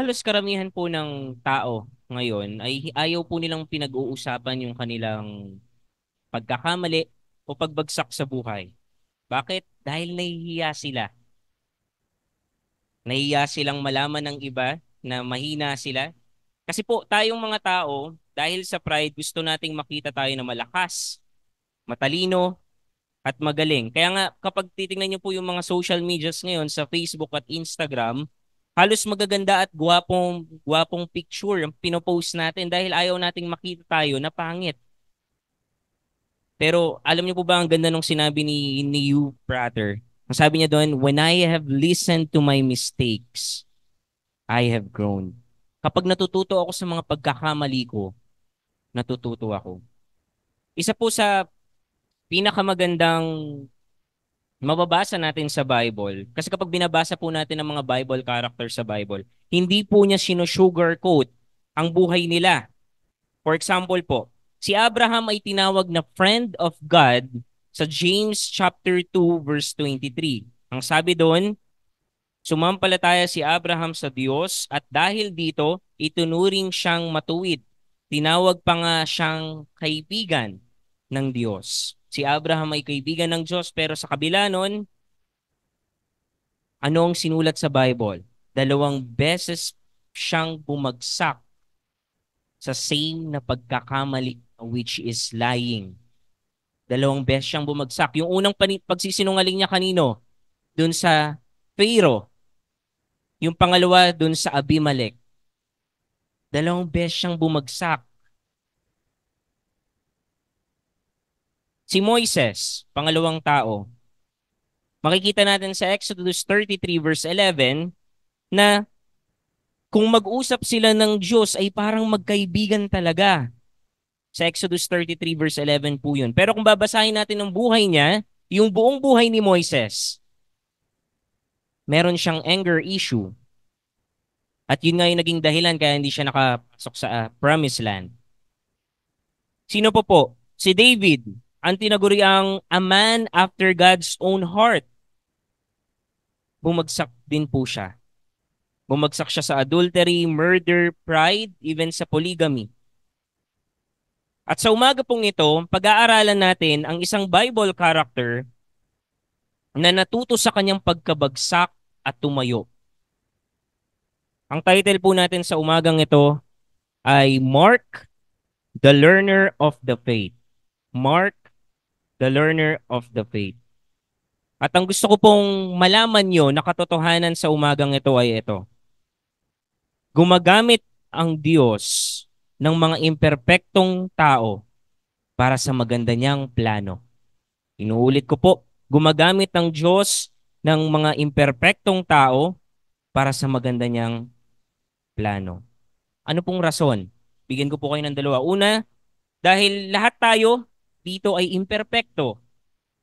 Halos karamihan po ng tao ngayon ay ayaw po nilang pinag-uusapan yung kanilang pagkakamali o pagbagsak sa buhay. Bakit? Dahil nahihiya sila. Nahihiya silang malaman ng iba na mahina sila. Kasi po tayong mga tao, dahil sa pride, gusto nating makita tayo na malakas, matalino, at magaling. Kaya nga kapag titingnan niyo po yung mga social medias ngayon sa Facebook at Instagram, halos magaganda at gwapong picture ang pinopost natin dahil ayaw nating makita tayo na pangit. Pero alam niyo po ba ang ganda nung sinabi ni Hugh Prater? Ang sabi niya doon, when I have listened to my mistakes, I have grown. Kapag natututo ako sa mga pagkakamali ko, natututo ako. Isa po sa pinakamagandang mababasa natin sa Bible. Kasi kapag binabasa po natin ang mga Bible character sa Bible, hindi po niya sino-sugarcoat ang buhay nila. For example po, si Abraham ay tinawag na friend of God sa James chapter 2 verse 23. Ang sabi doon, sumampalataya si Abraham sa Diyos at dahil dito, itunuring siyang matuwid. Tinawag pa nga siyang kaibigan ng Diyos. Si Abraham ay kaibigan ng Diyos pero sa kabila nun, ano ang sinulat sa Bible? 2 beses siyang bumagsak sa same na pagkakamali which is lying. 2 beses siyang bumagsak. Yung unang pagsisinungaling niya kanino? Dun sa Pharaoh. Yung pangalawa dun sa Abimelech. 2 beses siyang bumagsak. Si Moises, pangalawang tao. Makikita natin sa Exodus 33 verse 11 na kung mag-usap sila ng Diyos ay parang magkaibigan talaga. Sa Exodus 33 verse 11 po yun. Pero kung babasahin natin ang buhay niya, yung buong buhay ni Moises, meron siyang anger issue. At yun nga yung naging dahilan kaya hindi siya nakapasok sa promised land. Sino po? Si David, ang tinaguriang a man after God's own heart. Bumagsak din po siya. Bumagsak siya sa adultery, murder, pride, even sa polygamy. At sa umaga pong ito, pag-aaralan natin ang isang Bible character na natuto sa kanyang pagkabagsak at tumayo. Ang title po natin sa umagang ito ay Mark, the Learner of the Faith. Mark, the Learner of the Faith. At ang gusto ko pong malaman nyo na katotohanan sa umagang ito ay ito. Gumagamit ang Diyos ng mga imperpektong tao para sa maganda niyang plano. Inuulit ko po, gumagamit ang Diyos ng mga imperpektong tao para sa maganda niyang plano. Ano pong rason? Bigyan ko po kayo ng dalawa. Una, dahil lahat tayo dito ay imperpekto.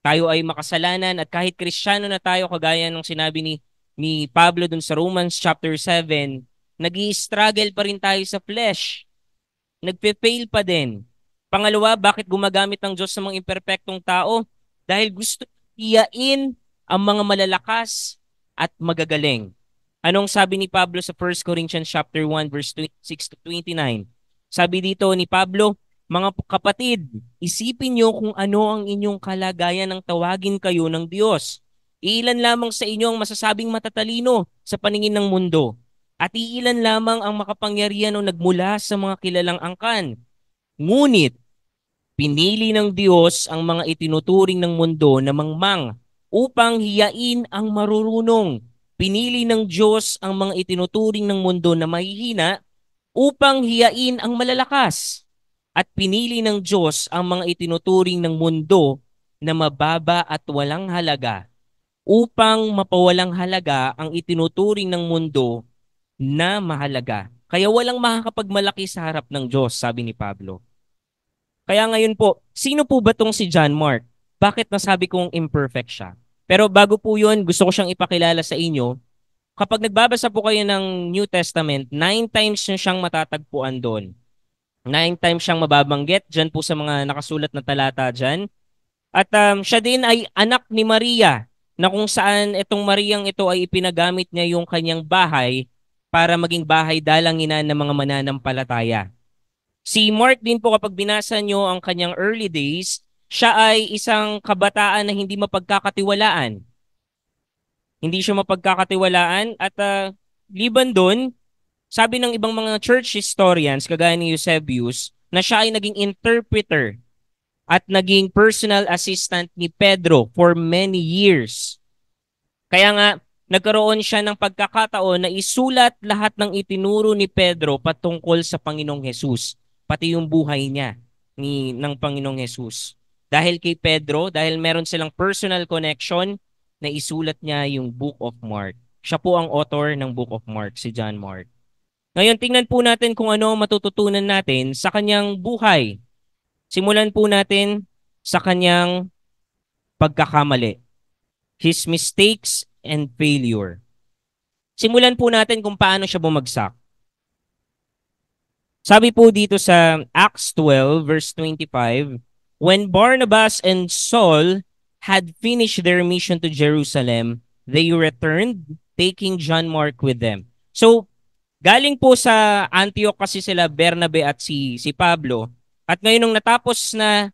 Tayo ay makasalanan at kahit Kristiyano na tayo, kagaya ng sinabi ni Pablo dun sa Romans chapter 7, nag-i-struggle pa rin tayo sa flesh. Nagpe-fail pa din. Pangalawa, bakit gumagamit ng Diyos sa mga imperpektong tao? Dahil gusto iyain ang mga malalakas at magagaling. Anong sabi ni Pablo sa 1 Corinthians chapter 1 verse 26 to 29? Sabi dito ni Pablo, mga kapatid, isipin niyo kung ano ang inyong kalagayan ng tawagin kayo ng Diyos. Ilan lamang sa inyo ang masasabing matatalino sa paningin ng mundo, at iilan lamang ang makapangyarihan o nagmula sa mga kilalang angkan. Ngunit, pinili ng Diyos ang mga itinuturing ng mundo na mangmang upang hiyain ang marurunong. Pinili ng Diyos ang mga itinuturing ng mundo na mahihina upang hiyain ang malalakas. At pinili ng Diyos ang mga itinuturing ng mundo na mababa at walang halaga upang mapawalang halaga ang itinuturing ng mundo na mahalaga. Kaya walang makakapagmalaki sa harap ng Diyos, sabi ni Pablo. Kaya ngayon po, sino po ba tong si John Mark? Bakit nasabi kong imperfect siya? Pero bago po yun, gusto ko siyang ipakilala sa inyo. Kapag nagbabasa po kayo ng New Testament, 9 times nyo siyang matatagpuan doon. 9 times siyang mababanggit dyan po sa mga nakasulat na talata dyan. At siya din ay anak ni Maria, na kung saan itong Mariang ito ay ipinagamit niya yung kanyang bahay para maging bahay dalanginan ng mga mananampalataya. Si Mark din po kapag binasa nyo ang kanyang early days, siya ay isang kabataan na hindi mapagkakatiwalaan. Hindi siya mapagkakatiwalaan at liban doon, sabi ng ibang mga church historians kagaya ni Eusebius na siya ay naging interpreter at naging personal assistant ni Pedro for many years. Kaya nga, nagkaroon siya ng pagkakataon na isulat lahat ng itinuro ni Pedro patungkol sa Panginoong Hesus, pati yung buhay niya ng Panginoong Hesus. Dahil kay Pedro, dahil meron silang personal connection, na isulat niya yung Book of Mark. Siya po ang author ng Book of Mark, si John Mark. Ngayon, tingnan po natin kung ano matututunan natin sa kanyang buhay. Simulan po natin sa kanyang pagkakamali. His mistakes and failure. Simulan po natin kung paano siya bumagsak. Sabi po dito sa Acts 12 verse 25, when Barnabas and Saul had finished their mission to Jerusalem, they returned, taking John Mark with them. So, galing po sa Antioch kasi sila Bernabe at si Pablo. At ngayon nung natapos na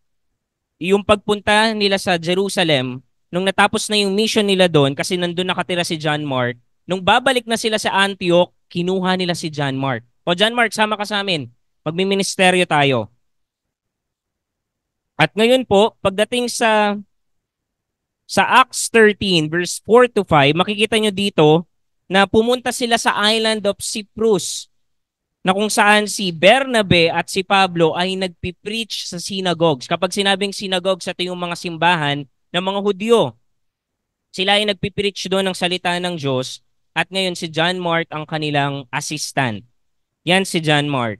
yung pagpunta nila sa Jerusalem, nung natapos na yung mission nila doon, kasi nandun nakatira si John Mark, nung babalik na sila sa Antioch, kinuha nila si John Mark. O John Mark, sama ka sa amin. Magmiministeryo tayo. At ngayon po, pagdating sa Acts 13 verse 4 to 5, makikita nyo dito na pumunta sila sa island of Cyprus, na kung saan si Bernabe at si Pablo ay nagpipreach sa synagogues. Kapag sinabing synagogues, ito yung mga simbahan ng mga Hudyo. Sila ay nagpipreach doon ng salita ng Diyos at ngayon si John Mark ang kanilang assistant. Yan si John Mark.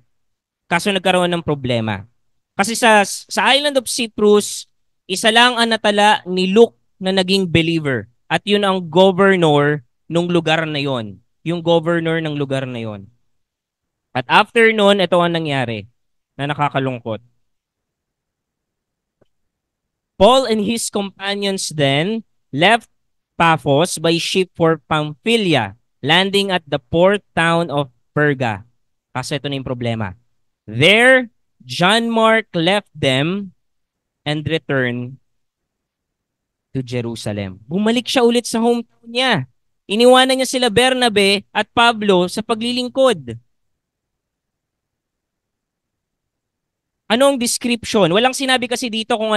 Kaso nagkaroon ng problema. Kasi sa island of Cyprus, isa lang ang natala ni Luke na naging believer. At yun ang governor ng lugar na yon. Yung governor ng lugar na yon. At after nun, ito ang nangyari na nakakalungkot. Paul and his companions then left Paphos by ship for Pamphylia, landing at the port town of Perga. Kasi ito na yung problema. There, John Mark left them and returned to Jerusalem. Bumalik siya ulit sa hometown niya. Iniwanan niya sila Bernabe at Pablo sa paglilingkod. Anong description? Walang sinabi kasi dito kung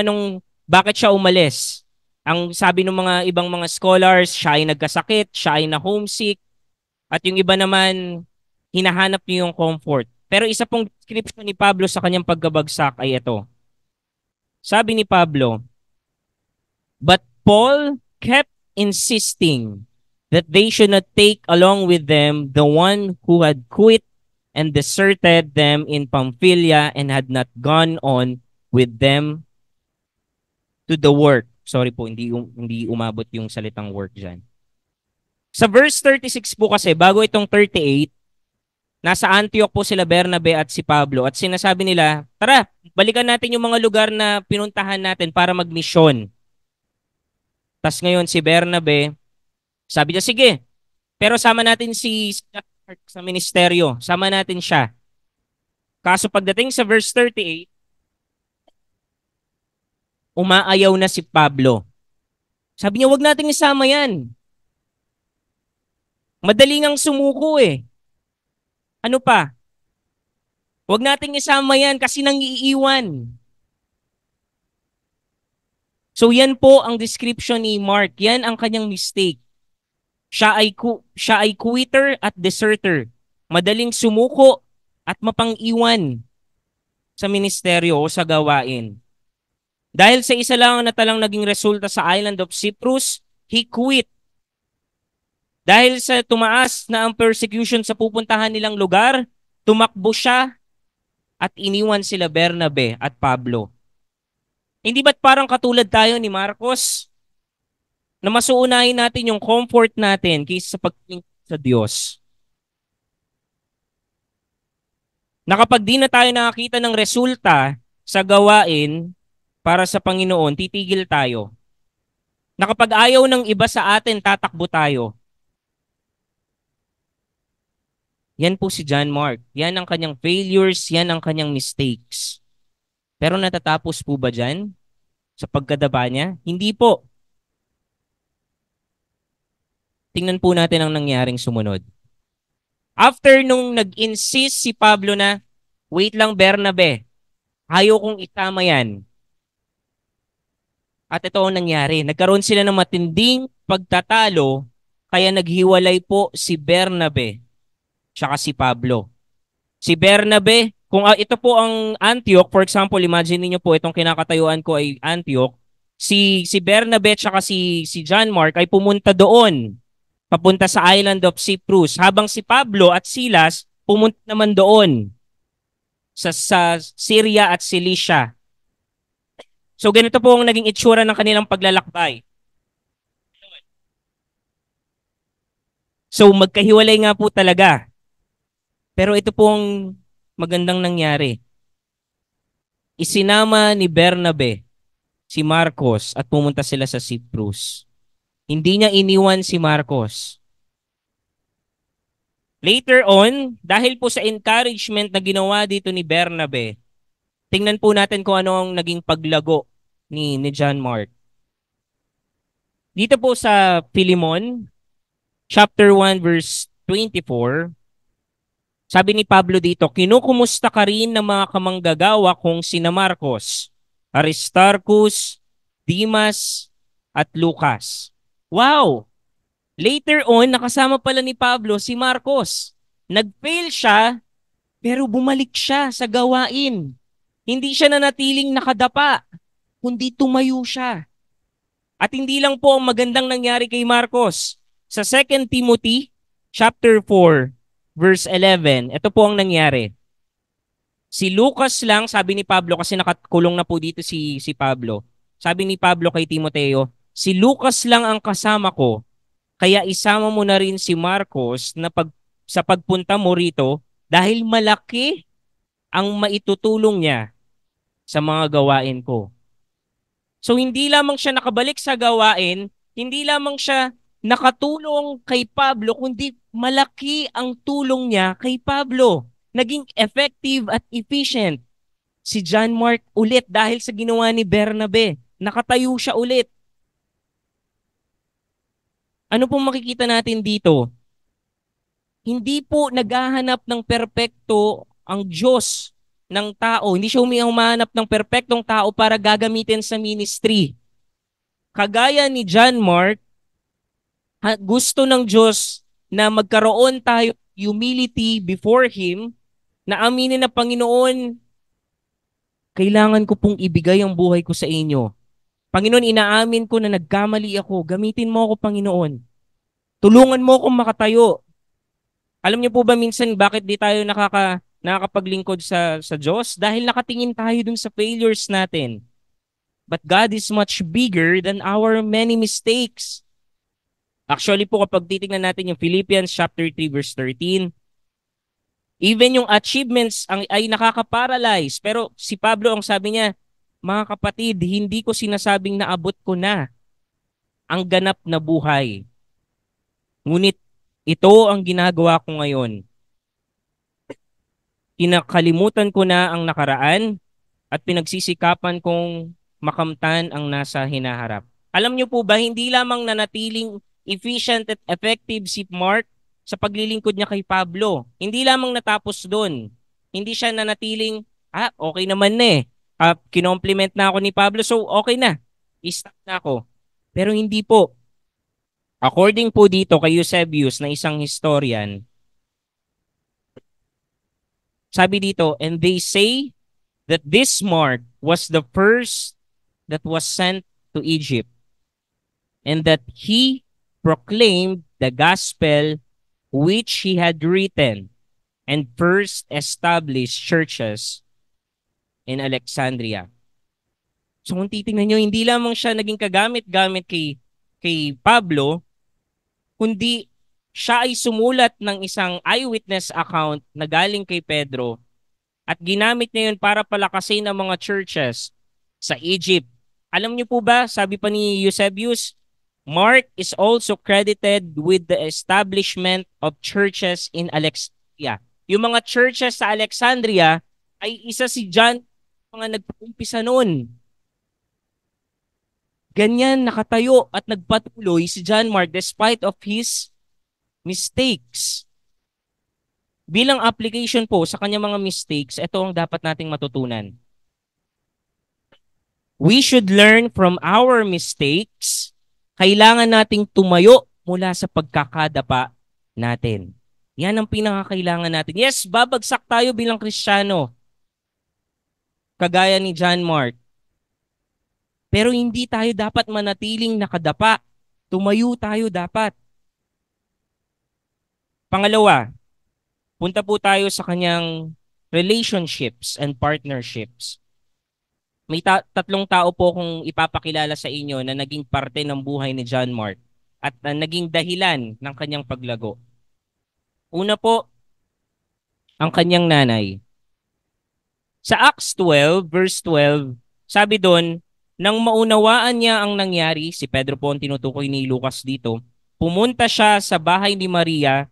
bakit siya umalis. Ang sabi ng mga ibang mga scholars, siya ay nagkasakit, siya ay na homesick, at yung iba naman, hinahanap niyo yung comfort. Pero isa pong description ni Pablo sa kanyang pagkabagsak ay ito. Sabi ni Pablo, but Paul kept insisting that they should not take along with them the one who had quit and deserted them in Pamphylia and had not gone on with them to the work. Sorry po, hindi umabot yung salitang work dyan. Sa verse 36 po kasi, bago itong 38, nasa Antioch po sila Bernabe at si Pablo at sinasabi nila, tara, balikan natin yung mga lugar na pinuntahan natin para magmisyon. Tas ngayon si Bernabe, sabi niya, sige, pero sama natin si sa ministeryo, sama natin siya. Kaso pagdating sa verse 38, umaayaw na si Pablo. Sabi niya, wag nating isama yan. Madaling ang sumuko eh. Ano pa? Wag nating isama yan kasi nang iiwan. So yan po ang description ni Mark. Yan ang kanyang mistake. Siya ay quitter at deserter. Madaling sumuko at mapang-iwan sa ministeryo o sa gawain. Dahil sa isa lang na talang naging resulta sa island of Cyprus, he quit. Dahil sa tumaas na ang persecution sa pupuntahan nilang lugar, tumakbo siya at iniwan sila Bernabe at Pablo. Hindi ba't parang katulad tayo ni Marcos na masuunahin natin yung comfort natin kaysa sa pagtingin sa Diyos? Na kapag di na tayo nakakita ng resulta sa gawain, para sa Panginoon, titigil tayo. Na kapag ayaw ng iba sa atin, tatakbo tayo. Yan po si John Mark. Yan ang kanyang failures, yan ang kanyang mistakes. Pero natatapos po ba dyan sa pagkadapa niya? Hindi po. Tingnan po natin ang nangyaring sumunod. After nung nag-insist si Pablo na, wait lang Bernabe, ayaw kong itama yan. At ito ang nangyari. Nagkaroon sila ng matinding pagtatalo, kaya naghiwalay po si Bernabe tsaka si Pablo. Si Bernabe, kung ito po ang Antioch, for example, imagine niyo po itong kinakatayuan ko ay Antioch, si Bernabe tsaka si John Mark ay pumunta doon, papunta sa island of Cyprus, habang si Pablo at Silas pumunta naman doon sa Syria at Cilicia. So ganito po ang naging itsura ng kanilang paglalakbay. So magkahiwalay nga po talaga. Pero ito pong magandang nangyari. Isinama ni Bernabe si Marcos at pumunta sila sa Cyprus. Hindi niya iniwan si Marcos. Later on, dahil po sa encouragement na ginawa dito ni Bernabe, tingnan po natin kung ano ang naging paglago ni John Mark. Dito po sa Philemon, chapter 1, verse 24, sabi ni Pablo dito, kinukumusta ka rin ng mga kamanggagawa kong sina Marcos, Aristarchus, Dimas, at Lucas. Wow! Later on, nakasama pala ni Pablo si Marcos. Nag-fail siya, pero bumalik siya sa gawain. Hindi siya nanatiling nakadapa, kundi tumayo siya. At hindi lang po ang magandang nangyari kay Marcos. Sa 2 Timothy chapter 4, verse 11, ito po ang nangyari. Si Lucas lang, sabi ni Pablo, kasi nakakulong na po dito si Pablo. Sabi ni Pablo kay Timoteo, si Lucas lang ang kasama ko, kaya isama mo na rin si Marcos na sa pagpunta mo rito dahil malaki ang maitutulong niya sa mga gawain ko. So hindi lamang siya nakabalik sa gawain, hindi lamang siya nakatulong kay Pablo, kundi malaki ang tulong niya kay Pablo. Naging effective at efficient si John Mark ulit dahil sa ginawa ni Bernabe. Nakatayo siya ulit. Ano pong makikita natin dito? Hindi po naghahanap ng perpekto ang Diyos ng tao. Hindi siya humahanap ng perpektong tao para gagamitin sa ministry. Kagaya ni John Mark, gusto ng Diyos na magkaroon tayo humility before Him, na aminin na Panginoon, kailangan ko pong ibigay ang buhay ko sa inyo. Panginoon, inaamin ko na nagkamali ako. Gamitin mo ako, Panginoon. Tulungan mo akong makatayo. Alam niyo po ba minsan bakit di tayo nakakapaglingkod sa Diyos? Dahil nakatingin tayo dun sa failures natin. But God is much bigger than our many mistakes. Actually po kapag titingnan natin yung Philippians chapter 3 verse 13, even yung achievements ay nakaka-paralyze. Pero si Pablo ang sabi niya, mga kapatid, hindi ko sinasabing naabot ko na ang ganap na buhay. Ngunit ito ang ginagawa ko ngayon. Kinakalimutan ko na ang nakaraan at pinagsisikapan kong makamtan ang nasa hinaharap. Alam niyo po ba, hindi lamang nanatiling efficient at effective si Mark sa paglilingkod niya kay Pablo. Hindi lamang natapos doon. Hindi siya nanatiling, okay naman na eh. Kinompliment na ako ni Pablo, so okay na. I-stop na ako. Pero hindi po. According po dito kay Eusebius na isang historian, sabi dito, and they say that this Mark was the first that was sent to Egypt, and that he proclaimed the gospel which he had written and first established churches in Alexandria. So kung titingnan nyo, hindi lamang siya naging kagamit-gamit kay Pablo, kundi siya ay sumulat ng isang eyewitness account na galing kay Pedro at ginamit niya yun para palakasin ang mga churches sa Egypt. Alam niyo po ba, sabi pa ni Eusebius, Mark is also credited with the establishment of churches in Alexandria. Yung mga churches sa Alexandria ay isa si John mga nagpumpisa noon. Ganyan nakatayo at nagpatuloy si John Mark despite of his mistakes. Bilang application po sa kanyang mga mistakes, ito ang dapat nating matutunan. We should learn from our mistakes. Kailangan nating tumayo mula sa pagkakadapa natin. Yan ang pinakakailangan natin. Yes, babagsak tayo bilang Kristiyano, kagaya ni John Mark. Pero hindi tayo dapat manatiling nakadapa. Tumayo tayo dapat. Pangalawa, punta po tayo sa kanyang relationships and partnerships. May tatlong tao po kung ipapakilala sa inyo na naging parte ng buhay ni John Mark at naging dahilan ng kanyang paglago. Una po, ang kanyang nanay. Sa Acts 12, verse 12, sabi doon, nang maunawaan niya ang nangyari, si Pedro po ang tinutukoy ni Lucas dito, pumunta siya sa bahay ni Maria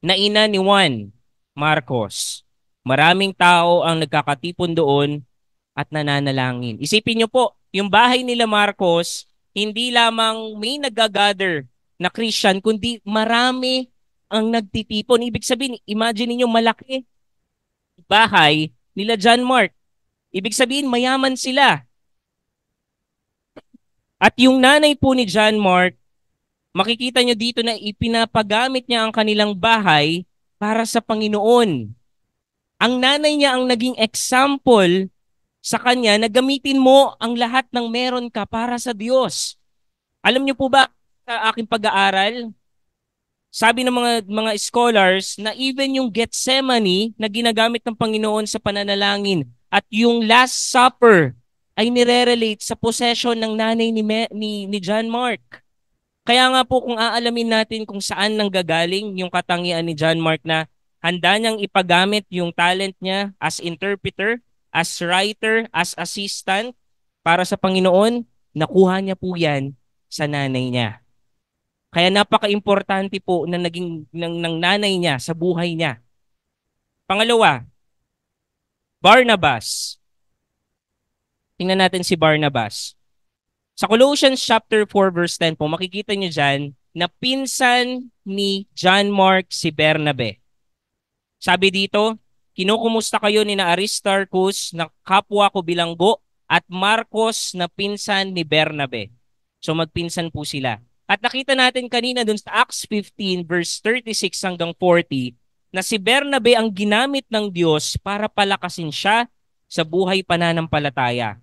na ina ni Juan, Marcos. Maraming tao ang nagkakatipon doon at nananalangin. Isipin niyo po, yung bahay nila Marcos, hindi lamang may nagagather na Christian, kundi marami ang nagtitipon. Ibig sabihin, imagine niyo malaki bahay nila John Mark. Ibig sabihin, mayaman sila. At yung nanay po ni John Mark, makikita nyo dito na ipinapagamit niya ang kanilang bahay para sa Panginoon. Ang nanay niya ang naging example sa kanya na gamitin mo ang lahat ng meron ka para sa Diyos. Alam niyo po ba sa aking pag-aaral, sabi ng mga scholars na even yung Gethsemane na ginagamit ng Panginoon sa pananalangin at yung Last Supper ay nire-relate sa possession ng nanay ni John Mark. Kaya nga po kung aalamin natin kung saan nanggagaling yung katangian ni John Mark na handa niyang ipagamit yung talent niya as interpreter, as writer, as assistant para sa Panginoon, nakuha niya po yan sa nanay niya. Kaya napaka-importante po na naging ng nanay niya sa buhay niya. Pangalawa, Barnabas. Tingnan natin si Barnabas. Sa Colossians chapter 4 verse 10 po, makikita niyo dyan na pinsan ni John Mark si Bernabe. Sabi dito, kinukumusta kayo ni na Aristarchus na kapwa ko bilanggo at Marcos na pinsan ni Bernabe. So magpinsan po sila. At nakita natin kanina dun sa Acts 15 verse 36 hanggang 40 na si Bernabe ang ginamit ng Diyos para palakasin siya sa buhay pananampalataya.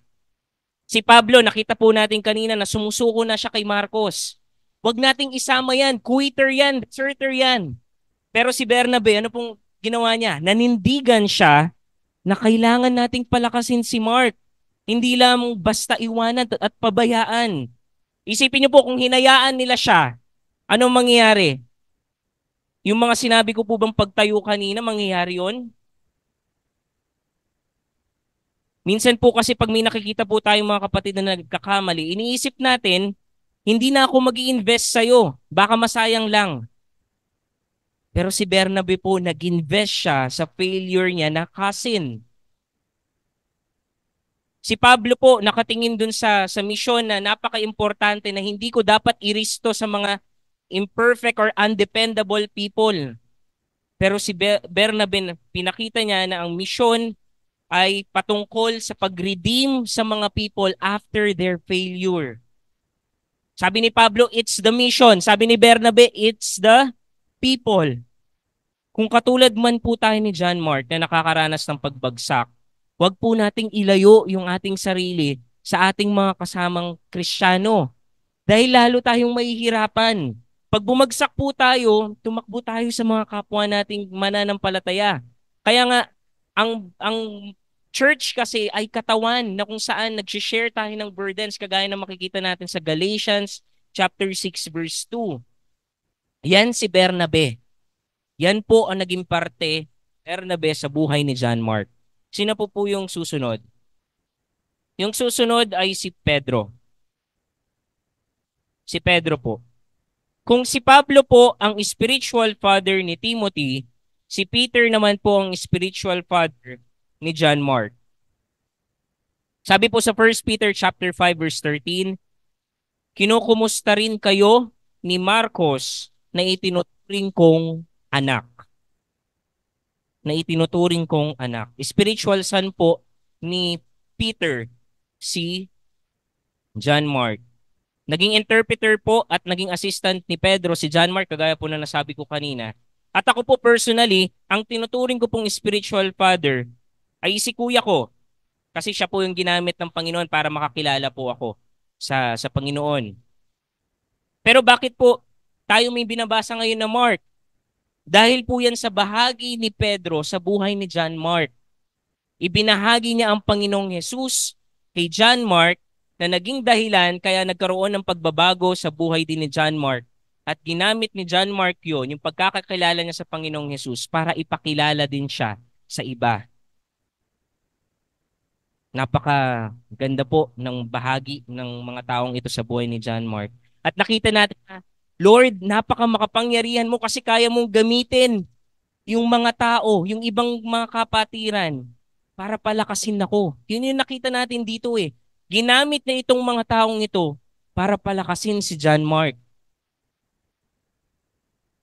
Si Pablo, nakita po natin kanina na sumusuko na siya kay Marcos. Huwag nating isama yan, quitter yan, deserter yan. Pero si Bernabe, ano pong ginawa niya? Nanindigan siya na kailangan nating palakasin si Mark. Hindi lang basta iwanan at pabayaan. Isipin niyo po kung hinayaan nila siya, anong mangyayari? Yung mga sinabi ko po bang pagtayo kanina, mangyayari yun? Minsan po kasi pag may nakikita po tayong mga kapatid na nagkakamali, iniisip natin, hindi na ako mag-i-invest sa'yo. Baka masayang lang. Pero si Bernabe po, nag-invest siya sa failure niya na cousin. Si Pablo po, nakatingin dun sa misyon na napaka-importante na hindi ko dapat iristo sa mga imperfect or undependable people. Pero si Bernabe, pinakita niya na ang misyon ay patungkol sa pag-redeem sa mga people after their failure. Sabi ni Pablo, it's the mission. Sabi ni Bernabe, it's the people. Kung katulad man po tayo ni John Mark na nakakaranas ng pagbagsak, huwag po nating ilayo yung ating sarili sa ating mga kasamang Kristiyano. Dahil lalo tayong mahihirapan. Pag bumagsak po tayo, tumakbo tayo sa mga kapwa nating mananampalataya. Kaya nga, ang church kasi ay katawan na kung saan nag-share tayo ng burdens kagaya na makikita natin sa Galatians chapter 6 verse 2. Yan si Bernabe. Yan po ang naging parte, Bernabe, sa buhay ni John Mark. Sino po yung susunod? Yung susunod ay si Pedro. Si Pedro po. Kung si Pablo po ang spiritual father ni Timothy, Si Peter naman po ang spiritual father ni John Mark. Sabi po sa 1 Peter chapter 5 verse 13, kinukumusta rin kayo ni Marcos na itinuturing kong anak. Na itinuturing kong anak. Spiritual son po ni Peter, si John Mark. Naging interpreter po at naging assistant ni Pedro si John Mark, kagaya po na nasabi ko kanina. At ako po personally, ang tinuturing ko pong spiritual father ay si kuya ko. Kasi siya po yung ginamit ng Panginoon para makakilala po ako sa Panginoon. Pero bakit po tayo may binabasa ngayon na Mark? Dahil po yan sa bahagi ni Pedro sa buhay ni John Mark. Ibinahagi niya ang Panginoong Hesus kay John Mark na naging dahilan kaya nagkaroon ng pagbabago sa buhay din ni John Mark. At ginamit ni John Mark yun, yung pagkakakilala niya sa Panginoong Hesus para ipakilala din siya sa iba. Napaka ganda po ng bahagi ng mga taong ito sa buhay ni John Mark. At nakita natin na, Lord, napaka makapangyarihan mo kasi kaya mong gamitin yung mga tao, yung ibang mga kapatiran para palakasin ako. Yun yung nakita natin dito eh. Ginamit na itong mga taong ito para palakasin si John Mark.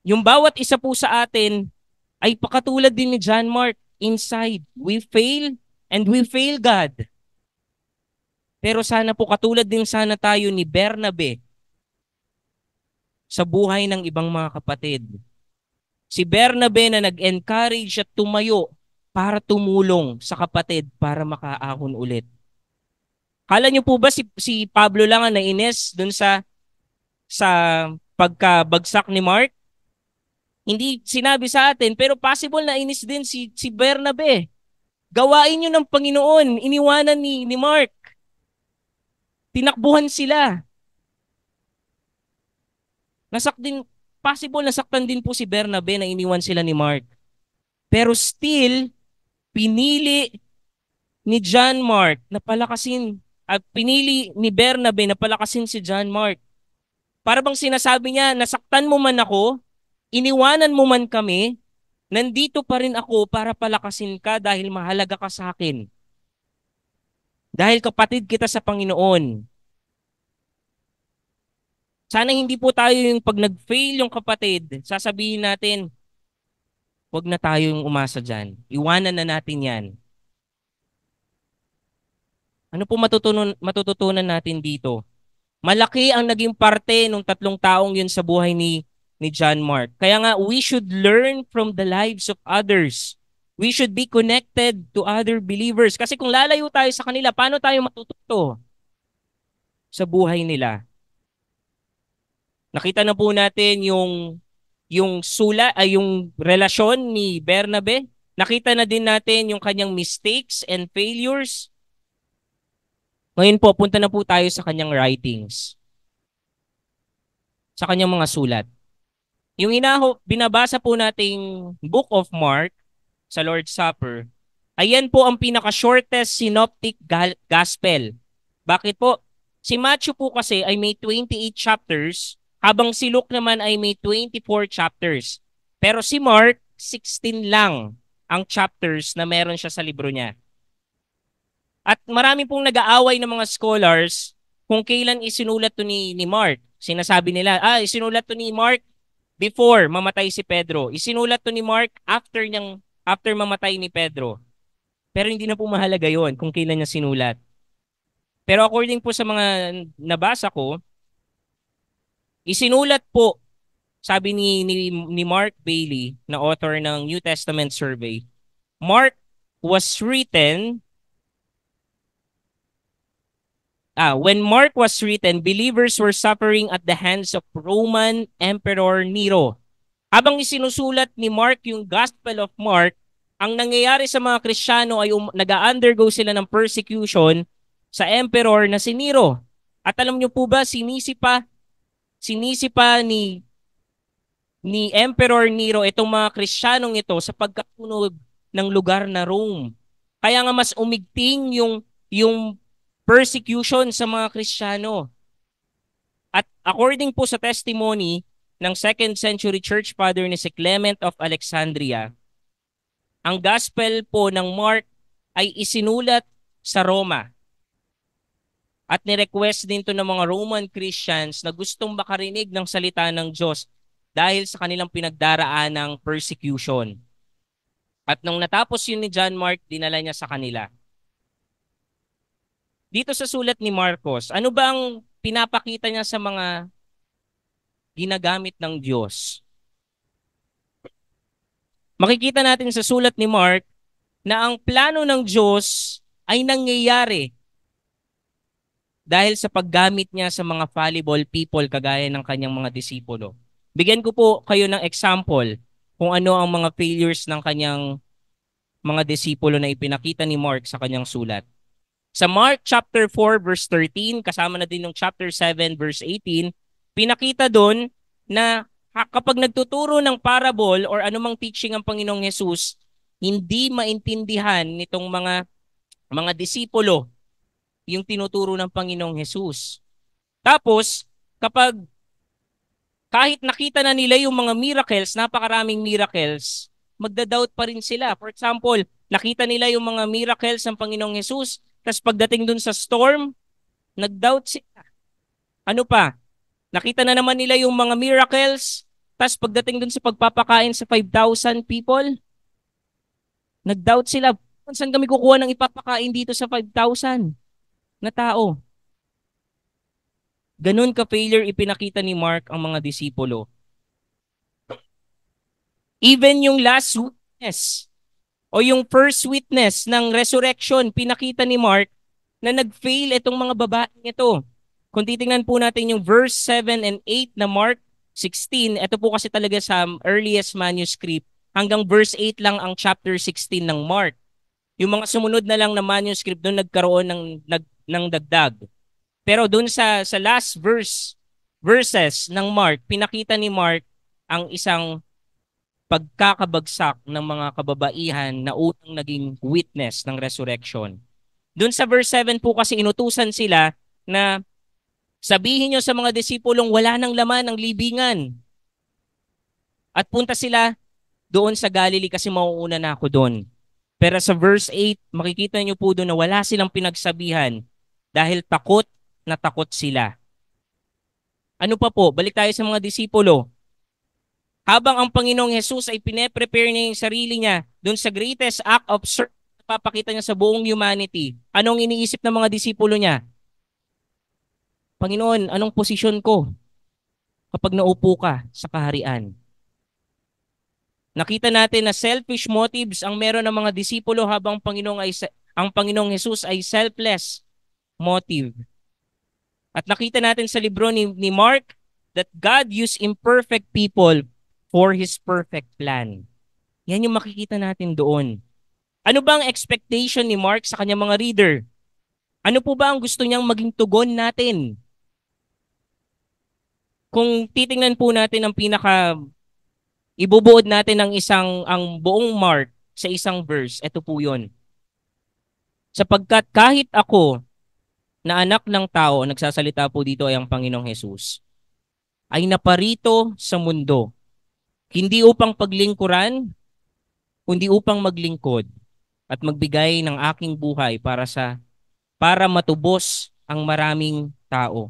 Yung bawat isa po sa atin ay pakatulad din ni John Mark. Inside, we fail and we fail God. Pero sana po katulad din sana tayo ni Bernabe sa buhay ng ibang mga kapatid. Si Bernabe na nag-encourage at tumayo para tumulong sa kapatid para makaahon ulit. Kala niyo po ba si Pablo lang ang nainis dun sa pagkabagsak ni Mark? Hindi sinabi sa atin, pero possible na inis din si Bernabe. Gawain niyo ng Panginoon, iniwanan ni Mark. Tinakbuhan sila. Possible nasaktan din po si Bernabe na iniwan sila ni Mark. Pero still, pinili ni John Mark na palakasin at pinili ni Bernabe na palakasin si John Mark. Para bang sinasabi niya, nasaktan mo man ako, iniwanan mo man kami, nandito pa rin ako para palakasin ka dahil mahalaga ka sa akin. Dahil kapatid kita sa Panginoon. Sana hindi po tayo yung pag nag-fail yung kapatid, sasabihin natin, huwag na tayo yung umasa dyan. Iwanan na natin yan. Ano po matututunan natin dito? Malaki ang naging parte ng tatlong taong yun sa buhay ni John Mark. Kaya nga, we should learn from the lives of others. We should be connected to other believers. Kasi kung lalayo tayo sa kanila, paano tayo matututo sa buhay nila? Nakita na po natin yung relasyon ni Bernabe. Nakita na din natin yung kanyang mistakes and failures. Ngayon po, punta na po tayo sa kanyang writings. Sa kanyang mga sulat. Yung binabasa po nating Book of Mark sa Lord's Supper, ayan po ang pinaka-shortest synoptic gospel. Bakit po? Si Matthew po kasi ay may 28 chapters, habang si Luke naman ay may 24 chapters. Pero si Mark, 16 lang ang chapters na meron siya sa libro niya. At marami pong nag-aaway ng mga scholars kung kailan isinulat to ni Mark. Sinasabi nila, isinulat to ni Mark before mamatay si Pedro. Isinulat to ni Mark after mamatay ni Pedro. Pero hindi na po mahalaga yon kung kailan niya sinulat. Pero according po sa mga nabasa ko, isinulat po, sabi ni Mark Bailey, na author ng New Testament Survey, Mark was written, when Mark was written, believers were suffering at the hands of Roman Emperor Nero. Habang isinusulat ni Mark yung Gospel of Mark, ang nangyayari sa mga Kristiyano ay nag-undergo sila ng persecution sa emperor na si Nero. At alam niyo po ba, sinisi pa ni Emperor Nero itong mga Kristiyanong ito sa pagkatunog ng lugar na Rome. Kaya nga mas umigting yung persecution sa mga Kristiyano. At according po sa testimony ng 2nd century church father ni si Clement of Alexandria, Ang gospel po ng Mark ay isinulat sa Roma. At ni-request din to ng mga Roman Christians na gustong makarinig ng salita ng Diyos dahil sa kanilang pinagdaraan ng persecution. At nung natapos yun ni John Mark, dinala niya sa kanila. Dito sa sulat ni Marcos, ano ba ang pinapakita niya sa mga ginagamit ng Diyos? Makikita natin sa sulat ni Mark na ang plano ng Diyos ay nangyayari dahil sa paggamit niya sa mga fallible people kagaya ng kanyang mga disipulo. Bigyan ko po kayo ng example kung ano ang mga failures ng kanyang mga disipulo na ipinakita ni Mark sa kanyang sulat. Sa Mark chapter 4 verse 13, kasama na din ng chapter 7 verse 18, pinakita doon na kapag nagtuturo ng parable or anumang teaching ang Panginoong Hesus, hindi maintindihan nitong mga disipulo yung tinuturo ng Panginoong Hesus. Tapos, kapag kahit nakita na nila yung mga miracles, napakaraming miracles, magda-doubt pa rin sila. For example, nakita nila yung mga miracles ng Panginoong Hesus, tapos pagdating dun sa storm, nag-doubt sila. Ano pa? Nakita na naman nila yung mga miracles, tapos pagdating dun sa pagpapakain sa 5,000 people, nag-doubt sila. Saan kami kukuha ng ipapakain dito sa 5,000 na tao? Ganun ka-failure ipinakita ni Mark ang mga disipulo. Even yung last witness o yung first witness ng resurrection, pinakita ni Mark na nag-fail itong mga babaeng ito. Kung titingnan po natin yung verse 7 and 8 na Mark 16, ito po kasi talaga sa earliest manuscript, hanggang verse 8 lang ang chapter 16 ng Mark. Yung mga sumunod na lang na manuscript doon nagkaroon ng dagdag. Pero doon sa last verses ng Mark, pinakita ni Mark ang isang pagkakabagsak ng mga kababaihan na unang naging witness ng resurrection. Doon sa verse 7 po kasi inutusan sila na sabihin nyo sa mga disipulong wala nang laman ang libingan. At punta sila doon sa Galilee kasi mauuna na ako doon. Pero sa verse 8, makikita nyo po doon na wala silang pinagsabihan dahil takot na takot sila. Ano pa po? Balik tayo sa mga disipulo. Habang ang Panginoong Hesus ay pine-prepare niya yung sarili niya doon sa greatest act of service na papakita niya sa buong humanity, anong iniisip ng mga disipulo niya? Panginoon, anong posisyon ko kapag naupo ka sa kaharian? Nakita natin na selfish motives ang meron ng mga disipulo habang ang Panginoong Hesus ay selfless motive. At nakita natin sa libro ni Mark that God used imperfect people for His perfect plan. Yan yung makikita natin doon. Ano ba ang expectation ni Mark sa kanyang mga reader? Ano po ba ang gusto niyang maging tugon natin? Kung titingnan po natin ang ibubuod natin ang buong Mark sa isang verse, ito po yun. Sapagkat kahit ako na anak ng tao, nagsasalita po dito ay ang Panginoong Hesus, ay naparito sa mundo, hindi upang paglingkuran, kundi upang maglingkod at magbigay ng aking buhay para matubos ang maraming tao.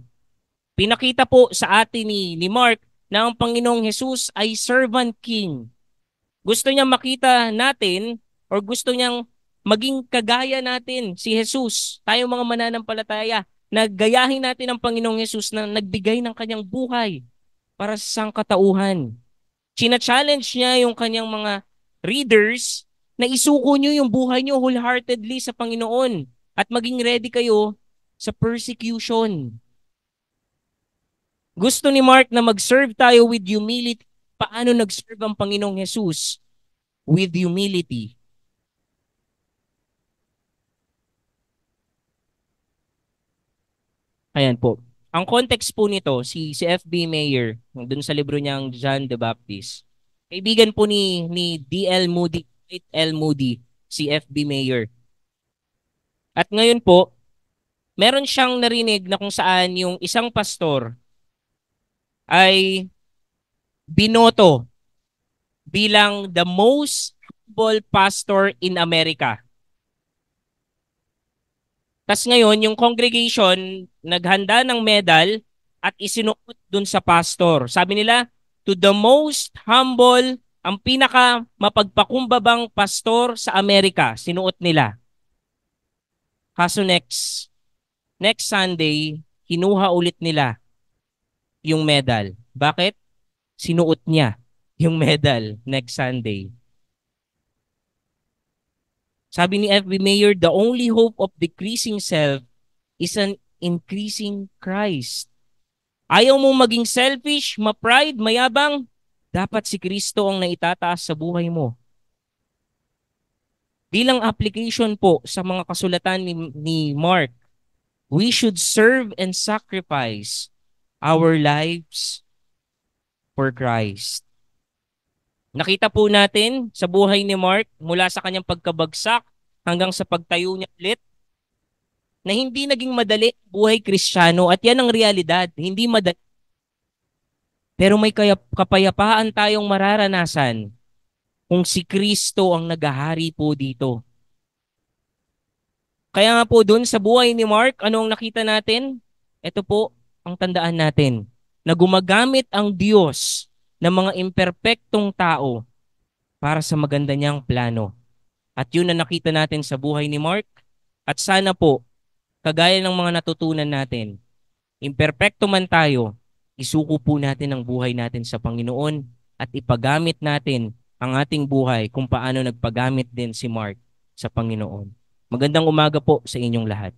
Pinakita po sa atin ni Mark na ang Panginoong Hesus ay servant king. Gusto niyang makita natin or gusto niyang maging kagaya natin si Hesus. Tayong mga mananampalataya, naggayahin natin ang Panginoong Hesus na nagbigay ng kanyang buhay para sa sangkatauhan. China-challenge niya yung kanyang mga readers na isuko niyo yung buhay niyo wholeheartedly sa Panginoon at maging ready kayo sa persecution. Gusto ni Mark na mag-serve tayo with humility. Paano nag-serve ang Panginoong Hesus? With humility. Ayan po. Ang context po nito, si F.B. Mayer, dun sa libro niyang John the Baptist, kaibigan po ni D.L. Moody, L. Moody, si F.B. Mayer. At ngayon po, meron siyang narinig na kung saan yung isang pastor ay binoto bilang the most humble pastor in America. Tas ngayon, yung congregation naghanda ng medal at isinuot dun sa pastor. Sabi nila, to the most humble, ang pinaka mapagpakumbabang pastor sa Amerika, sinuot nila. Kaso next Sunday, kinuha ulit nila yung medal. Bakit? Sinuot niya yung medal next Sunday. Sabi ni F.B. Mayer, the only hope of decreasing self is an increasing Christ. Ayaw mong maging selfish, ma-pride, mayabang, dapat si Kristo ang naitataas sa buhay mo. Bilang application po sa mga kasulatan ni Mark, we should serve and sacrifice our lives for Christ. Nakita po natin sa buhay ni Mark mula sa kanyang pagkabagsak hanggang sa pagtayo niya ulit na hindi naging madali buhay Kristiyano at yan ang realidad. Hindi madali. Pero may kapayapaan tayong mararanasan kung si Kristo ang naghahari po dito. Kaya nga po dun sa buhay ni Mark, ano ang nakita natin? Ito po ang tandaan natin na gumagamit ang Diyos ng mga imperpektong tao para sa maganda niyang plano. At yun na nakita natin sa buhay ni Mark. At sana po, kagaya ng mga natutunan natin, imperpekto man tayo, isuko po natin ang buhay natin sa Panginoon at ipagamit natin ang ating buhay kung paano nagpagamit din si Mark sa Panginoon. Magandang umaga po sa inyong lahat.